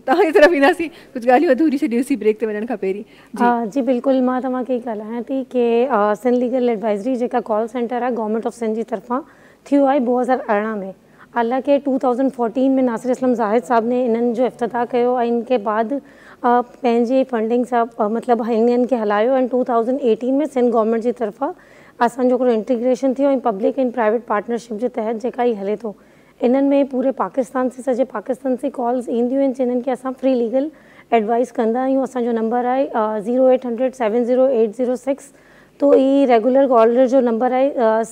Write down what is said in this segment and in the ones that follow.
तव्हांजी तरफ़ ईंदासीं, कुझु ॻाल्हियूं अधूरी छॾियूंसीं ब्रेक ते वञण खां पहिरीं। जी बिल्कुलु, मां तव्हांखे ॻाल्हायां थी कि सिंध लीगल एडवाइज़री जेका कॉल सेंटर आहे गवर्नमेंट ऑफ सिंध जी तरफ़ां थियो आहे 2018 में। हालांकि 2014 में नासिर असलम ज़ाहिद साहब ने इन्हनि जो इफ्तिताह कयो ऐं इनके बाद पंहिंजे फंडिंग सां मतिलबु हिननि खे हलायो ऐं 2018 में सिंध गवर्नमेंट जी तरफ़ां असांजो हिकिड़ो इंटीग्रेशन थियो ऐं पब्लिक एंड प्राइवेट पार्टनरशिप जे तहत जेका ई हले थो। इन्हनि में पूरे पाकिस्तान से सॼे पाकिस्तान से कॉल्स ईंदियूं आहिनि जिन्हनि खे असां फ्री लीगल एडवाइस कंदा आहियूं। असांजो नंबर आहे 0800-70806। तो ई रेगुलर कॉलर जो नंबर आहे।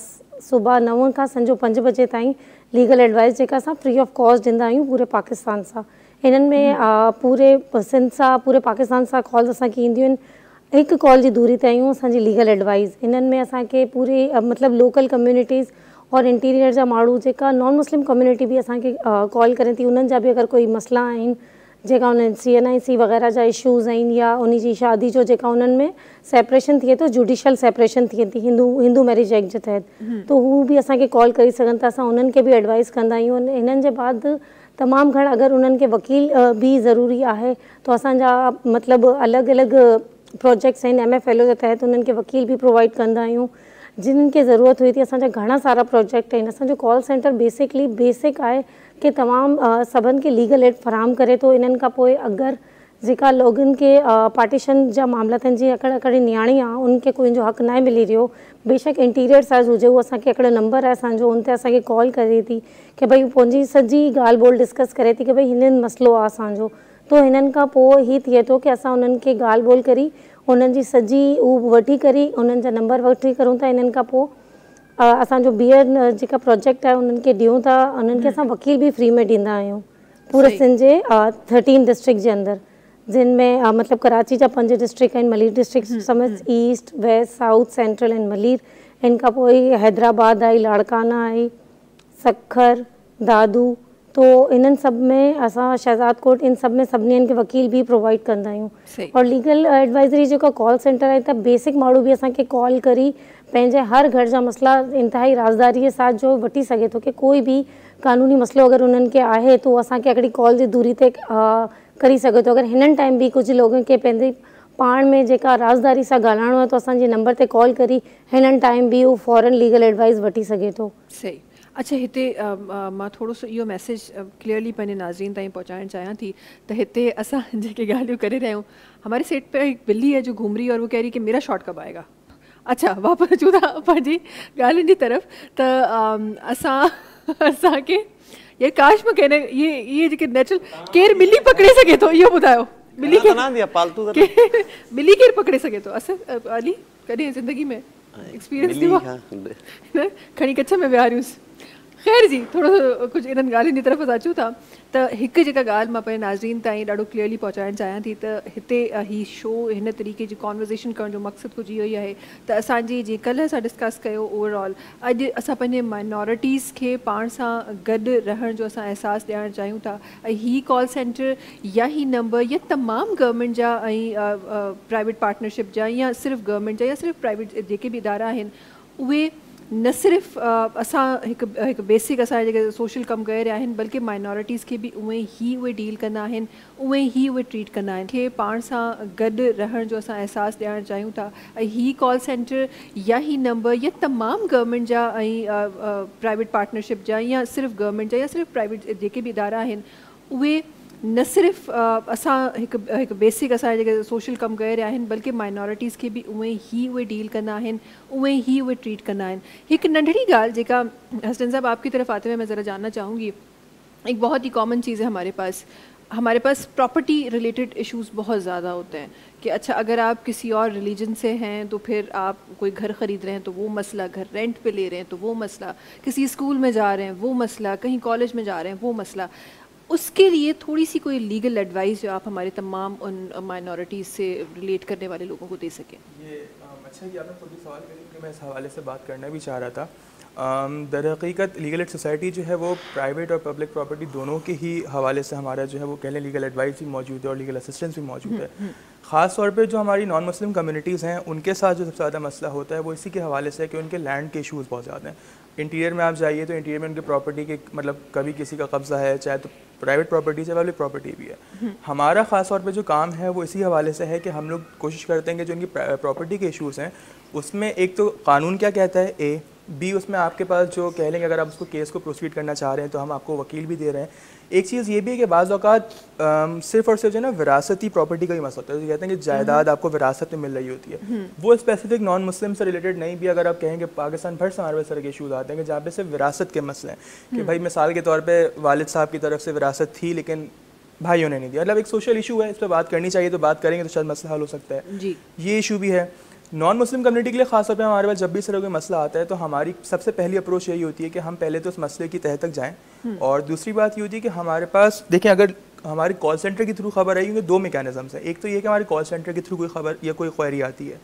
सुबुह 9 खां संजो 5 बजे ताईं लीगल एडवाइस जेका असां फ्री ऑफ कॉस्ट ॾींदा आहियूं पूरे पाकिस्तान सां। इन्हनि में पूरे सिंध सां पूरे पाकिस्तान सां कॉल्स असांखे ईंदियूं आहिनि। हिकु कॉल जी दूरी ते आहियूं असांजी लीगल एडवाइस। इन्हनि में असांखे पूरी मतिलबु लोकल कम्यूनिटीज़ और इंटीरियर जा माण्हू जेका नॉन मुस्लिम कम्यूनिटी बि असांखे कॉल करे थी, उन्हनि जा बि अगरि कोई मसइला आहिनि जेका उन्हनि CNIC वग़ैरह जा इशूज़ आहिनि या उन जी शादी जो जेका उन्हनि में सेपरेशन थिए थो, जुडिशल सेपरेशन थिए थी हिंदू मैरिज एक्ट जे तहत, तो हू बि असांखे कॉल करे सघनि था। असां उन्हनि खे बि एडवाइस कंदा आहियूं। हिननि जे बाद तमामु घणा अगरि उन्हनि खे वकील बि ज़रूरी आहे तो असांजा मतिलबु अलॻि अलॻि प्रोजेक्ट्स आहिनि। MFLO जे तहत उन्हनि खे वकील बि प्रोवाइड कंदा आहियूं जिन्हनि खे ज़रूरत हुई थी। असांजा घणा सारा प्रोजेक्ट आहिनि। असांजो कॉल सेंटर बेसिक आहे कि तमामु सभिनि खे लीगल एड फराहम करे थो। इन्हनि खां पोइ अगरि जेका लोगनि खे पार्टीशन जा मामला आहिनि, जीअं हिकिड़ी नियाणी आहे उनखे कोई हक़ न मिली रहियो, बेशक इंटीरियर साइज़ हुजे, उहो असांखे हिकिड़ो नंबर आहे असांजो, उन ते असांखे कॉल करे थी कि भई पंहिंजी सॼी ॻाल्हि ॿोल डिस्कस करे थी कि भई हिननि मसइलो आहे असांजो। तो हिननि खां पोइ हीअ थिए थो कि असां उन्हनि खे ॻाल्हि ॿोल करी उन्हनि जी सॼी वठी करे उन्हनि जा नंबर वठी करूं था। इन्हनि खां पोइ असांजो ॿीहर जेका प्रोजेक्ट आहे उन्हनि खे ॾियूं था। उन्हनि खे असां वकील बि फ्री में ॾींदा आहियूं पूरे सिंध जे 13 डिस्ट्रिक्ट जे अंदरि, जिन में मतिलबु कराची जा 5 डिस्ट्रिक्ट आहिनि, मलीर डिस्ट्रिक्ट समेत east west south central and Malir. इन खां पोइ हैदराबाद आई, लाड़काना आई, सखर, दादू। तो इन्हनि सभ में असां शहजाद कोट इन सभ में सभिनी खे वकील बि प्रोवाइड कंदा आहियूं। और लीगल एडवाइज़री जेको कॉल सेंटर आहे त बेसिक माण्हू बि असांखे कॉल करी पंहिंजे हर घर जा मसइला इंतिहाई राज़दारीअ सां जो वठी सघे थो कि कोई बि कानूनी मसइलो अगरि उन्हनि खे आहे तो असांखे हिकिड़ी कॉल जी दूरी ते करी सघे थो। अगरि हिननि टाइम बि कुझु लोगनि खे पंहिंजे पाण में जेका राज़दारी सां ॻाल्हाइणो आहे तो असांजे नंबर ते कॉल करी हिननि टाइम बि उहो फॉरन लीगल एडवाइस वठी सघे थो। सही। अच्छा, हिते मां थोरो सो इहो मैसेज क्लियरली पंहिंजे नाज़रीन ताईं पहुचाइणु चाहियां थी त हिते असां जेके ॻाल्हियूं करे रहिया आहियूं, हमारे सेट पे एक बिल्ली है जो घूम रही है और वो कह रही कि मेरा शॉट कब आएगा। अच्छा, वापसि अचूं था पंहिंजी ॻाल्हियुनि जी तरफ़ त असांखे ये काश में कहने ये जेके नेचुरल केरु ॿिली पकड़े सघे थो इहो ॿुधायो। ॿिली केरु पकड़े सघे थो? असां अली कॾहिं ज़िंदगी में एक्सपीरियंस थियो आहे? खणी कच्छ में विहारियूंसि। ख़ैर जी, थोरो सो कुझु इन्हनि ॻाल्हियुनि जी तरफ़ अचूं था त हिकु जेका ॻाल्हि मां पंहिंजे नाज़रीन ताईं ॾाढो क्लियरली पहुचाइणु चाहियां थी त हिते ही शो हिन तरीक़े जी कॉन्वर्सेशन करण जो मक़सदु कुझु इहो ई आहे त असांजी जीअं कल्ह असां डिस्कस कयो ओवरऑल अॼु असां पंहिंजे माइनॉरिटीज़ खे पाण सां गॾु रहण जो असां अहसासु ॾियणु चाहियूं था। ऐं ही कॉल सेंटर या ही नंबर या तमामु गवर्नमेंट जा ऐं प्राइवेट पार्टनरशिप जा या सिर्फ़ु गवर्नमेंट जा या सिर्फ़ु प्राइवेट जेके बि इदारा आहिनि उहे न सिर्फ़ु असां हिकु बेसिक असांजे जेके सोशल कमु करे रहिया आहिनि बल्कि माइनॉरिटीज़ खे बि उहे ई उहे डील कंदा आहिनि, उहे ई उहे ट्रीट कंदा आहिनि खे पाण सां गॾु रहण जो असां अहसासु ॾियणु चाहियूं था। ऐं ही कॉल सेंटर या ही नंबर या तमामु गवर्नमेंट जा ऐं प्राइवेट पार्टनरशिप जा या सिर्फ़ु गवर्नमेंट जा या सिर्फ़ु प्राइवेट जेके बि इदारा आहिनि उहे न सिर्फ़ु असां हिकु बेसिक असांजे जेके सोशल कमु करे रहिया आहिनि बल्कि माइनॉरिटीज़ खे बि उहे ई उहे डील कंदा आहिनि, उहे ई उहे ट्रीट कंदा आहिनि। हिकु नंढड़ी ॻाल्हि जेका हसन साहब आपकी तरफ आते हुए मैं ज़रा जानना चाहूँगी, एक बहुत ही कॉमन चीज़ है हमारे पास प्रॉपर्टी रिलेटेड इश्यूज़ बहुत ज़्यादा होते हैं कि अच्छा अगर आप किसी और रिलीजन से हैं तो फिर आप कोई घर ख़रीद रहे हैं तो वो मसला, घर रेंट पे ले रहे हैं तो वो मसला, किसी स्कूल में जा रहे हैं वो मसला, कहीं कॉलेज में जा रहे हैं वो मसला। उसके लिए थोड़ी सी कोई लीगल एडवाइस जो आप हमारे तमाम उन माइनॉरिटीज़ से रिलेट करने वाले लोगों को दे सकें। ये अच्छा कि आपने खुद भी सवाल करें कि मैं इस हवाले से बात करना भी चाह रहा था। दर हकीकत लीगल एड सोसाइटी जो है वो प्राइवेट और पब्लिक प्रॉपर्टी दोनों के ही हवाले से हमारा जो है वो कह लें लीगल एडवाइस भी मौजूद है और लीगल असिस्टेंस भी मौजूद है। ख़ास तौर पे जो हमारी नॉन मुस्लिम कम्युनिटीज़ हैं उनके साथ जो सबसे ज़्यादा मसला होता है वो इसी के हवाले से है कि उनके लैंड के इशूज़ बहुत ज़्यादा हैं। इंटीरियर में आप जाइए तो इंटीरियर में उनके प्रॉपर्टी के मतलब कभी किसी का कब्ज़ा है, चाहे तो प्राइवेट प्रॉपर्टीज़ है, पब्लिक प्रॉपर्टी भी है। हमारा ख़ास तौर पे जो काम है वो इसी हवाले से है कि हम लोग कोशिश करते हैं कि जो इनकी प्रॉपर्टी के इशूज़ हैं उसमें एक तो कानून क्या कहता है, ए बी उसमें आपके पास जो कह लेंगे अगर आप उसको केस को प्रोसीड करना चाह रहे हैं तो हम आपको वकील भी दे रहे हैं। एक चीज़ ये भी है कि बाज़ औक़ात सिर्फ और सिर्फ जो है ना विरासती प्रॉपर्टी का ही मसला होता है, तो कहते हैं कि जायदाद आपको विरासत में मिल रही होती है, वो स्पेसिफिक नॉन मुस्लिम से रिलेटेड नहीं भी। अगर आप कहेंगे पाकिस्तान भर से हमारे पास तरह के इशूज़ आते हैं कि जहाँ पे सिर्फ विरासत के मसले हैं कि भाई मिसाल के तौर पर वालिद साहब की तरफ से विरासत थी लेकिन भाइयों ने नहीं दिया, मतलब एक सोशल इशू है, इस पर बात करनी चाहिए, तो बात करेंगे तो शायद मसला हल हो सकता है जी। ये इशू भी है। नॉन मुस्लिम कम्युनिटी के लिए खास तौर पे हमारे पास जब भी इस तरह कोई मसला आता है तो हमारी सबसे पहली अप्रोच यही होती है कि हम पहले तो उस मसले की तह तक जाएं, और दूसरी बात ये होती है कि हमारे पास देखें अगर हमारी कॉल सेंटर के थ्रू खबर आई, क्योंकि दो मैकेनिज्म्स हैं। एक तो ये कि हमारे कॉल सेंटर के थ्रू कोई खबर या कोई क्वेरी आती है,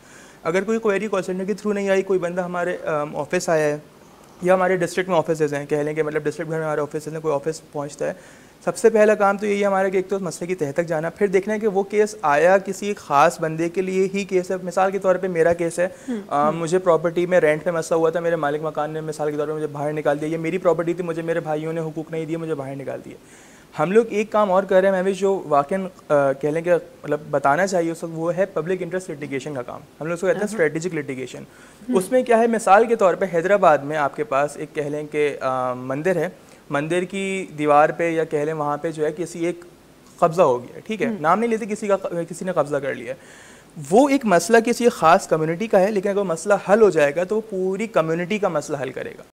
अगर कोई क्वेरी कॉल सेंटर के थ्रू नहीं आई, कोई बंदा हमारे ऑफिस आया है या हमारे डिस्ट्रिक्ट में ऑफिस हैं, कह लें कि मतलब डिस्ट्रिक्ट भर में हमारे ऑफिस हैं, कोई ऑफिस पहुँचता है, सबसे पहला काम तो यही है हमारा कि एक तो मसले की तह तक जाना, फिर देखना है कि वो केस आया किसी ख़ास बंदे के लिए ही केस है। मिसाल के तौर पे मेरा केस है, मुझे प्रॉपर्टी में रेंट पे मसला हुआ था, मेरे मालिक मकान ने मिसाल के तौर पे मुझे बाहर निकाल दिया, ये मेरी प्रॉपर्टी थी, मुझे मेरे भाइयों ने हुकूक नहीं दिए, मुझे बाहर निकाल दिए। हम लोग एक काम और कर रहे हैं महविश, जो वाकई कह लें कि मतलब बताना चाहिए उस वक्त, वो है पब्लिक इंटरेस्ट लिटिगेशन का काम। हम लोग उसको कहते हैं स्ट्रेटेजिक लिटिगेशन। उसमें क्या है, मिसाल के तौर पे हैदराबाद में आपके पास एक कह लें कि मंदिर है, मंदिर की दीवार पे या कह लें वहाँ पे जो है किसी एक कब्ज़ा हो गया, ठीक है, नाम नहीं लेते, किसी ने कब्ज़ा कर लिया। वो एक मसला किसी ख़ास कम्युनिटी का है, लेकिन अगर मसला हल हो जाएगा तो वो पूरी कम्युनिटी का मसला हल करेगा।